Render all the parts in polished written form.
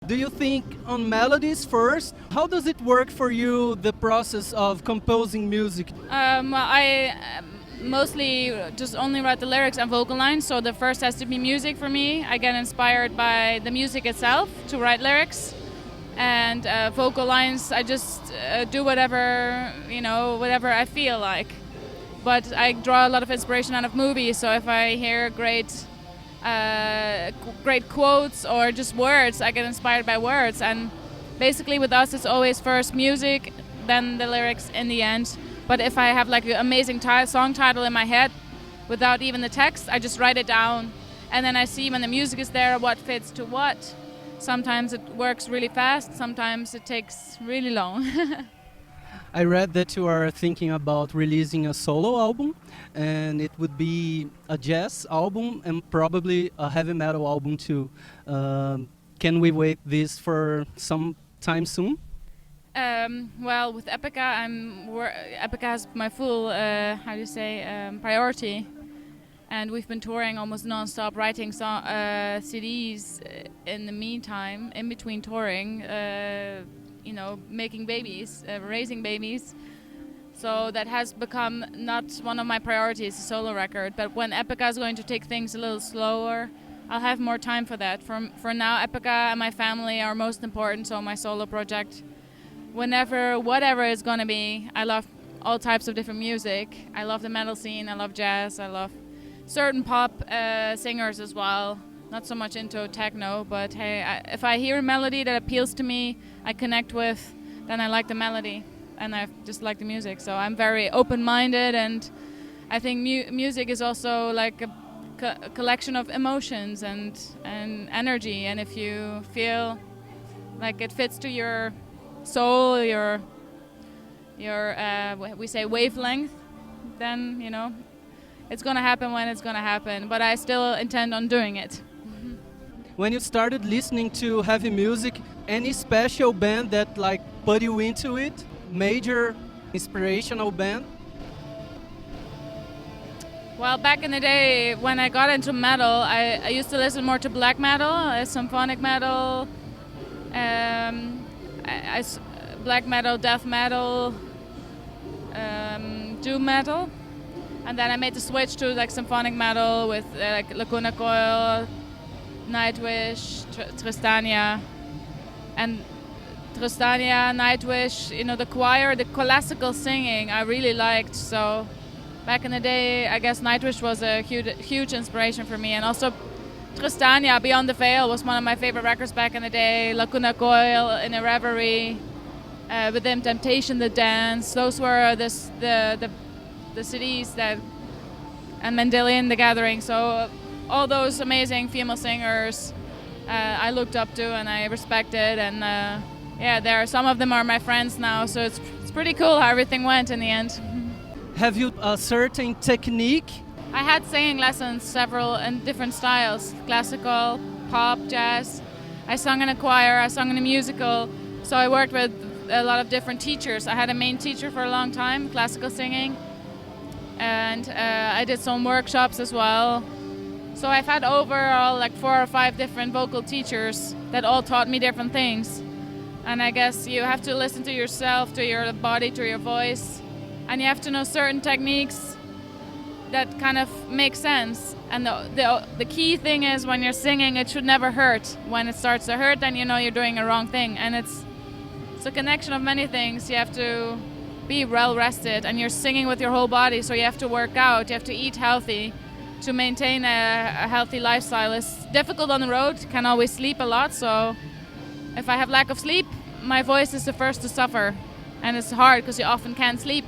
Do you think on melodies first? How does it work for you, the process of composing music? I mostly just only write the lyrics and vocal lines, so the first has to be music for me. I get inspired by the music itself to write lyrics, and vocal lines I just do whatever, whatever I feel like. But I draw a lot of inspiration out of movies, so if I hear great quotes or just words, I get inspired by words. And basically with us it's always first music, then the lyrics in the end. But if I have like an amazing song title in my head without even the text, I just write it down, and then I see when the music is there what fits to what. Sometimes it works really fast, sometimes it takes really long. I read that you are thinking about releasing a solo album, and it would be a jazz album and probably a heavy metal album too. Can we wait this for some time soon? Well, with Epica, Epica has my full, priority. And we've been touring almost non-stop, writing CDs in the meantime, in between touring, making babies, raising babies. So that has become not one of my priorities, a solo record. But when Epica is going to take things a little slower, I'll have more time for that. For now, Epica and my family are most important, so my solo project, whatever it's going to be, I love all types of different music. I love the metal scene, I love jazz, I love certain pop singers as well. Not so much into techno, but hey, if I hear a melody that appeals to me, I connect with, then I like the melody and I just like the music. So I'm very open-minded, and I think music is also like a collection of emotions and energy, and if you feel like it fits to your soul, your we say wavelength, then it's gonna happen when it's gonna happen. But I still intend on doing it. When you started listening to heavy music, any special band that like put you into it? Major inspirational band? Well, back in the day when I got into metal, I used to listen more to black metal, symphonic metal, black metal, death metal, doom metal, and then I made the switch to like symphonic metal with like Lacuna Coil, Nightwish, Tristania, and Nightwish. The choir, the classical singing, I really liked. So back in the day, I guess Nightwish was a huge inspiration for me, and also Tristania, Beyond the Veil was one of my favorite records back in the day. Lacuna Coil, In a Reverie, with them Temptation, The Dance. Those were the CDs and Mendelian, The Gathering. So all those amazing female singers I looked up to and I respected, and some of them are my friends now. So it's pretty cool how everything went in the end. Have you a certain technique? I had singing lessons, several in different styles, classical, pop, jazz. I sung in a choir, I sung in a musical, so I worked with a lot of different teachers. I had a main teacher for a long time, classical singing, and I did some workshops as well. So I've had overall like 4 or 5 different vocal teachers that all taught me different things. And I guess you have to listen to yourself, to your body, to your voice, and you have to know certain techniques that kind of make sense. And the key thing is when you're singing, it should never hurt. When it starts to hurt, then you know you're doing a wrong thing. And it's a connection of many things. You have to be well rested, and you're singing with your whole body, so you have to work out, you have to eat healthy to maintain a healthy lifestyle. It's difficult on the road, you can't always sleep a lot, so if I have lack of sleep, my voice is the first to suffer, and it's hard because you often can't sleep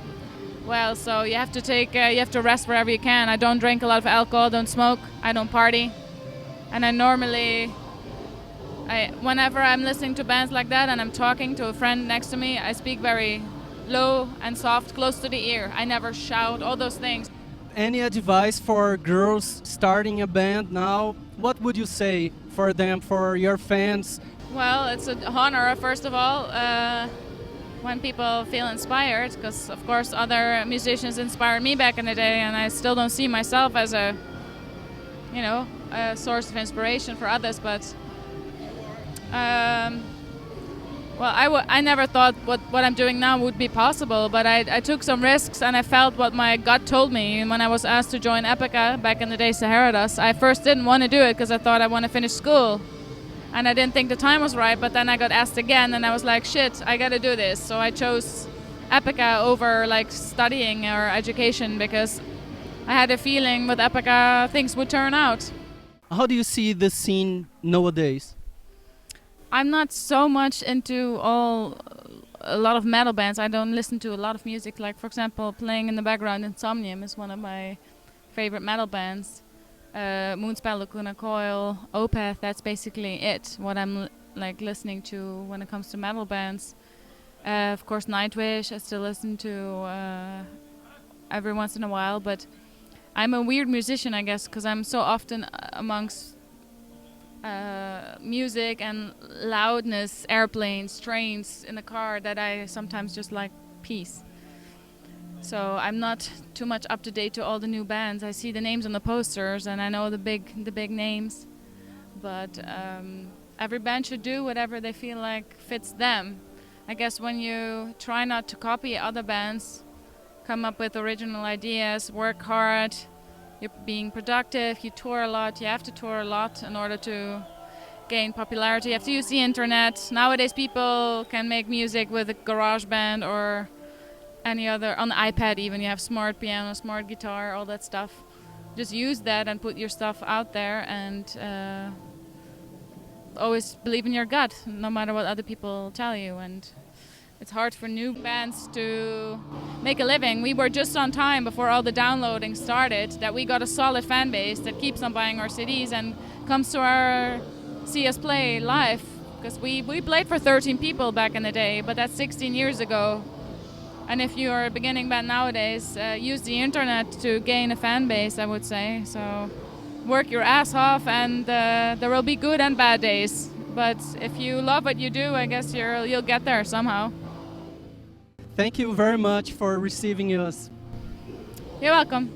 well, so you have to rest wherever you can. I don't drink a lot of alcohol, don't smoke, I don't party, and I normally, whenever I'm listening to bands like that and I'm talking to a friend next to me, I speak very low and soft, close to the ear. I never shout, all those things. Any advice for girls starting a band now? What would you say for them, for your fans? Well, it's an honor, first of all, when people feel inspired, because of course other musicians inspired me back in the day, and I still don't see myself as a source of inspiration for others, but Well, I never thought what I'm doing now would be possible, but I took some risks and I felt what my gut told me. And when I was asked to join Epica back in the day, Carreira, I first didn't want to do it because I thought I want to finish school. And I didn't think the time was right, but then I got asked again and I was like, shit, I got to do this. So I chose Epica over like studying or education because I had a feeling with Epica things would turn out. How do you see the scene nowadays? I'm not so much into a lot of metal bands. I don't listen to a lot of music. Like, for example, playing in the background, Insomnium is one of my favorite metal bands. Moonspell, Lacuna Coil, Opeth, that's basically it. What I'm like listening to when it comes to metal bands. Of course, Nightwish, I still listen to every once in a while. But I'm a weird musician, I guess, because I'm so often amongst music and loudness, airplanes, trains in the car, that I sometimes just like peace. So I'm not too much up to date to all the new bands. I see the names on the posters and I know the big names, but every band should do whatever they feel like fits them. I guess when you try not to copy other bands, come up with original ideas, work hard, you're being productive, you tour a lot. You have to tour a lot in order to gain popularity. You have to use the internet. Nowadays people can make music with a garage band or any other, on the iPad even. You have smart piano, smart guitar, all that stuff. Just use that and put your stuff out there, and always believe in your gut, no matter what other people tell you. And it's hard for new bands to make a living. We were just on time before all the downloading started, that we got a solid fan base that keeps on buying our CDs and comes to see us play live. Because we played for 13 people back in the day, but that's 16 years ago. And if you're a beginning band nowadays, use the internet to gain a fan base, I would say. So work your ass off, and there will be good and bad days. But if you love what you do, I guess you'll get there somehow. Thank you very much for receiving us. You're welcome.